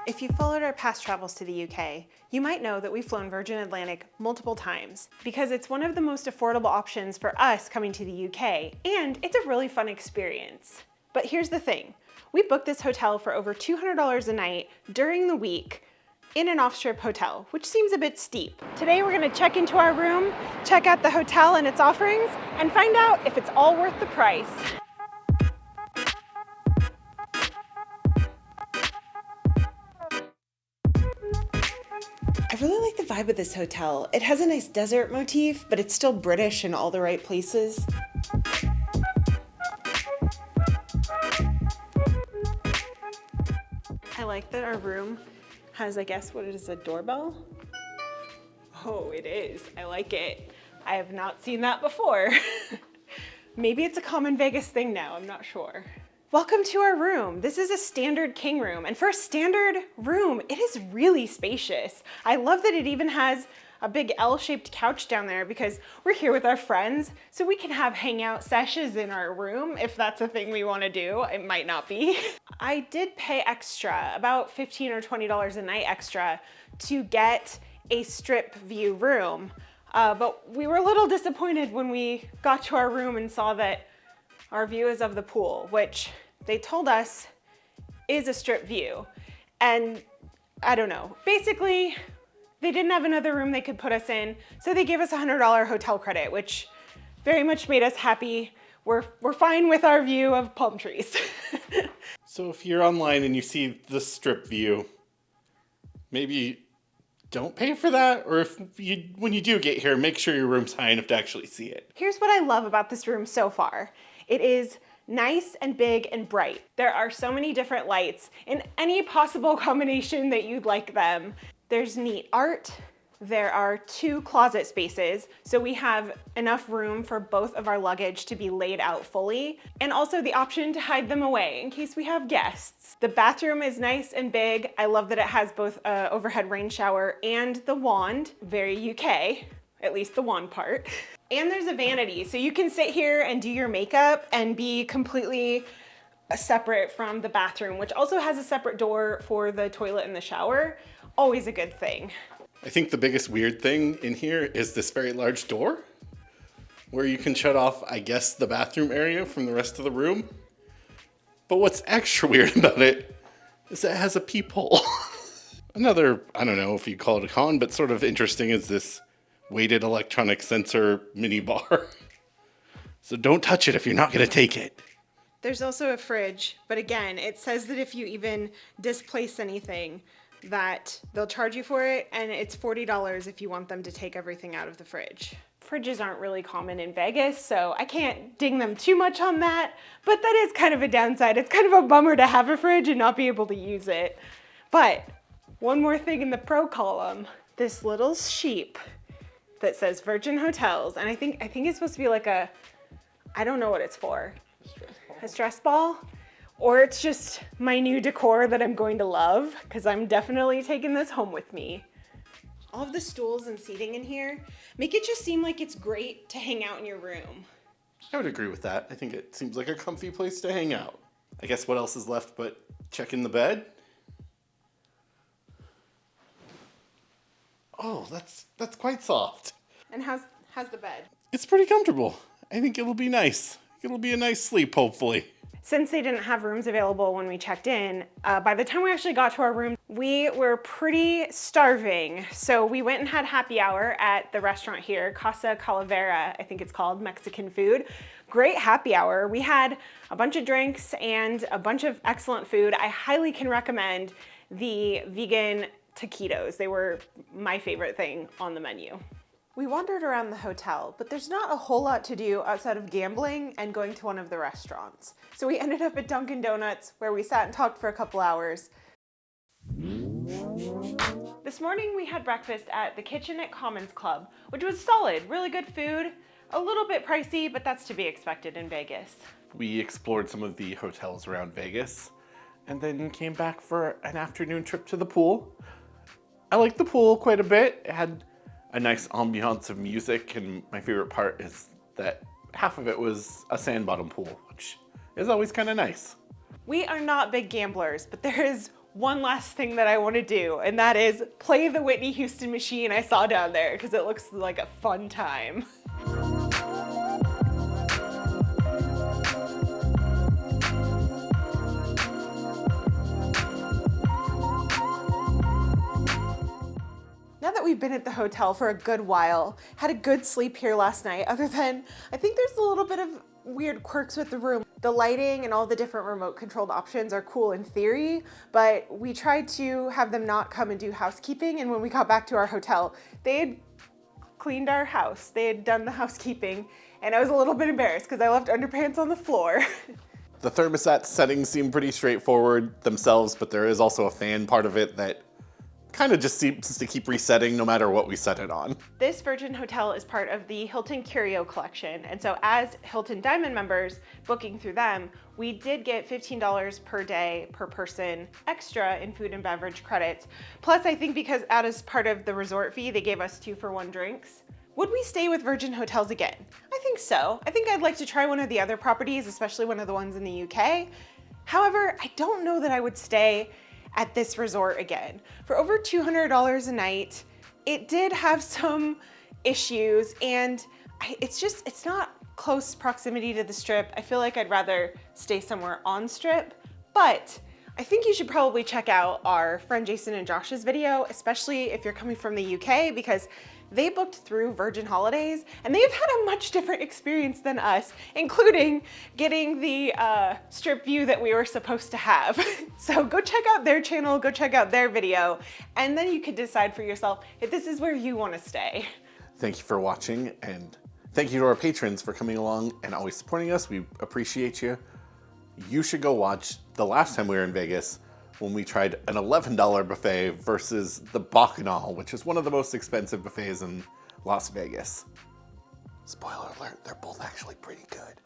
If you've followed our past travels to the UK, you might know that we've flown Virgin Atlantic multiple times because it's one of the most affordable options for us coming to the UK, and it's a really fun experience. But here's the thing, we booked this hotel for over $200 a night during the week in an off-strip hotel, which seems a bit steep. Today we're gonna check into our room, check out the hotel and its offerings, and find out if it's all worth the price. I really like the vibe of this hotel. It has a nice desert motif, but it's still British in all the right places. I like that our room has, I guess, what it is, a doorbell? Oh, it is. I like it. I have not seen that before. Maybe it's a common Vegas thing now, I'm not sure. Welcome to our room. This is a standard king room, and for a standard room, it is really spacious. I love that it even has a big L-shaped couch down there because we're here with our friends, so we can have hangout sessions in our room if that's a thing we want to do. It might not be. I did pay extra, about $15 or $20 a night extra, to get a strip view room, but we were a little disappointed when we got to our room and saw that our view is of the pool, which they told us is a strip view. And I don't know, basically they didn't have another room they could put us in, so they gave us a $100 hotel credit, which very much made us happy. We're fine with our view of palm trees. So if you're online and you see the strip view, maybe don't pay for that, or when you do get here, make sure your room's high enough to actually see it. Here's what I love about this room so far. It is nice and big and bright. There are so many different lights in any possible combination that you'd like them. There's neat art. There are 2 closet spaces, so we have enough room for both of our luggage to be laid out fully, and also the option to hide them away in case we have guests. The bathroom is nice and big. I love that it has both an overhead rain shower and the wand, very UK, at least the wand part. And there's a vanity, so you can sit here and do your makeup and be completely separate from the bathroom, which also has a separate door for the toilet and the shower. Always a good thing. I think the biggest weird thing in here is this very large door where you can shut off, I guess, the bathroom area from the rest of the room. But what's extra weird about it is that it has a peephole. Another, I don't know if you call it a con, but sort of interesting is this weighted electronic sensor mini bar. So don't touch it if you're not going to take it. There's also a fridge, but again, it says that if you even displace anything, that they'll charge you for it, and it's $40 if you want them to take everything out of the fridge. Fridges aren't really common in Vegas, so I can't ding them too much on that, but that is kind of a downside. It's kind of a bummer to have a fridge and not be able to use it. But one more thing in the pro column, this little sheep that says Virgin Hotels, and I think it's supposed to be like a, I don't know what it's for. A stress ball? Or it's just my new decor that I'm going to love, because I'm definitely taking this home with me. All of the stools and seating in here make it just seem like it's great to hang out in your room. I would agree with that. I think it seems like a comfy place to hang out. I guess what else is left but check in the bed? Oh, that's quite soft. And how's the bed? It's pretty comfortable. I think it'll be nice. It'll be a nice sleep, hopefully. Since they didn't have rooms available when we checked in, by the time we actually got to our room, we were pretty starving. So we went and had happy hour at the restaurant here, Casa Calavera, I think it's called, Mexican food. Great happy hour. We had a bunch of drinks and a bunch of excellent food. I highly can recommend the vegan taquitos. They were my favorite thing on the menu. We wandered around the hotel, but there's not a whole lot to do outside of gambling and going to one of the restaurants. So we ended up at Dunkin' Donuts, where we sat and talked for a couple hours. This morning we had breakfast at the Kitchen at Commons Club, which was solid, really good food, a little bit pricey, but that's to be expected in Vegas. We explored some of the hotels around Vegas and then came back for an afternoon trip to the pool. I liked the pool quite a bit. It had a nice ambiance of music, and my favorite part is that half of it was a sand bottom pool, which is always kind of nice. We are not big gamblers, but there is one last thing that I want to do, and that is play the Whitney Houston machine I saw down there because it looks like a fun time. Now that we've been at the hotel for a good while, had a good sleep here last night, other than I think there's a little bit of weird quirks with the room. The lighting and all the different remote controlled options are cool in theory, but we tried to have them not come and do housekeeping, and when we got back to our hotel, they had cleaned our house. They had done the housekeeping, and I was a little bit embarrassed because I left underpants on the floor. The thermostat settings seem pretty straightforward themselves, but there is also a fan part of it that kind of just seems to keep resetting no matter what we set it on. This Virgin Hotel is part of the Hilton Curio collection, and so as Hilton Diamond members booking through them, we did get $15 per day per person extra in food and beverage credits. Plus, I think because as part of the resort fee, they gave us 2-for-1 drinks. Would we stay with Virgin Hotels again? I think so. I think I'd like to try one of the other properties, especially one of the ones in the UK. However, I don't know that I would stay at this resort again. For over $200 a night, it did have some issues, and it's not close proximity to the Strip. I feel like I'd rather stay somewhere on Strip, but I think you should probably check out our friend Jason and Josh's video, especially if you're coming from the UK, because they booked through Virgin Holidays and they've had a much different experience than us, including getting the Strip view that we were supposed to have. So go check out their channel, go check out their video, and then you can decide for yourself if this is where you want to stay. Thank you for watching, and thank you to our patrons for coming along and always supporting us. We appreciate you. You should go watch the last time we were in Vegas when we tried an $11 buffet versus the Bacchanal, which is one of the most expensive buffets in Las Vegas. Spoiler alert, they're both actually pretty good.